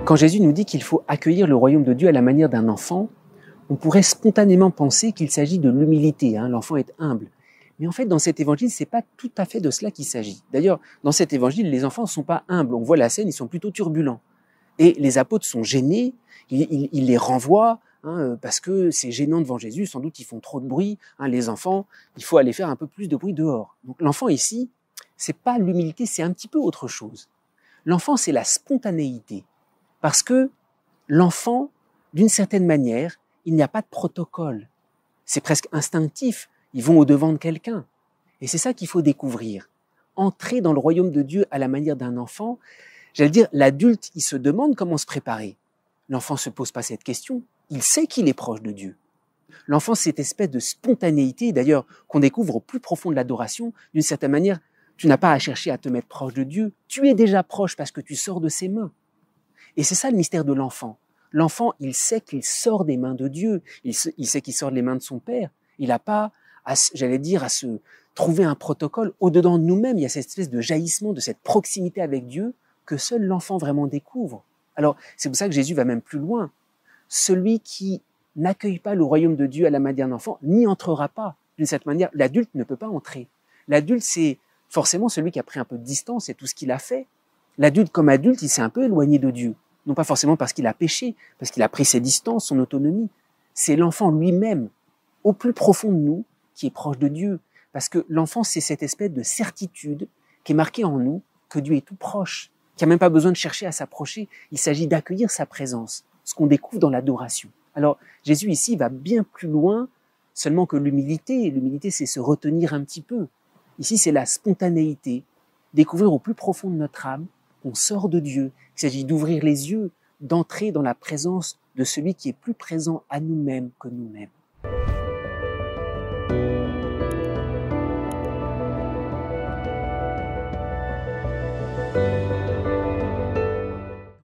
Quand Jésus nous dit qu'il faut accueillir le royaume de Dieu à la manière d'un enfant, on pourrait spontanément penser qu'il s'agit de l'humilité, l'enfant est humble. Mais en fait, dans cet évangile, c'est pas tout à fait de cela qu'il s'agit. D'ailleurs, dans cet évangile, les enfants ne sont pas humbles. On voit la scène, ils sont plutôt turbulents. Et les apôtres sont gênés, ils les renvoient, parce que c'est gênant devant Jésus, sans doute ils font trop de bruit. Les enfants, il faut aller faire un peu plus de bruit dehors. Donc l'enfant ici, c'est pas l'humilité, c'est un petit peu autre chose. L'enfant, c'est la spontanéité. Parce que l'enfant, d'une certaine manière, il n'y a pas de protocole. C'est presque instinctif. Ils vont au-devant de quelqu'un. Et c'est ça qu'il faut découvrir. Entrer dans le royaume de Dieu à la manière d'un enfant, j'allais dire, l'adulte, il se demande comment se préparer. L'enfant ne se pose pas cette question. Il sait qu'il est proche de Dieu. L'enfant, c'est cette espèce de spontanéité, d'ailleurs, qu'on découvre au plus profond de l'adoration. D'une certaine manière, tu n'as pas à chercher à te mettre proche de Dieu. Tu es déjà proche parce que tu sors de ses mains. Et c'est ça le mystère de l'enfant. L'enfant, il sait qu'il sort des mains de Dieu. Il sait qu'il sort des mains de son Père. Il n'a pas, à se trouver un protocole au-dedans de nous-mêmes. Il y a cette espèce de jaillissement, de cette proximité avec Dieu que seul l'enfant vraiment découvre. Alors, c'est pour ça que Jésus va même plus loin. Celui qui n'accueille pas le royaume de Dieu à la manière d'un enfant n'y entrera pas. D'une certaine manière, l'adulte ne peut pas entrer. L'adulte, c'est forcément celui qui a pris un peu de distance, c'est tout ce qu'il a fait. L'adulte, comme adulte, il s'est un peu éloigné de Dieu. Non pas forcément parce qu'il a péché, parce qu'il a pris ses distances, son autonomie. C'est l'enfant lui-même, au plus profond de nous, qui est proche de Dieu. Parce que l'enfant, c'est cette espèce de certitude qui est marquée en nous, que Dieu est tout proche, qui n'a même pas besoin de chercher à s'approcher. Il s'agit d'accueillir sa présence, ce qu'on découvre dans l'adoration. Alors, Jésus ici va bien plus loin seulement que l'humilité. L'humilité, c'est se retenir un petit peu. Ici, c'est la spontanéité, découvrir au plus profond de notre âme qu'on sort de Dieu. Il s'agit d'ouvrir les yeux, d'entrer dans la présence de celui qui est plus présent à nous-mêmes que nous-mêmes.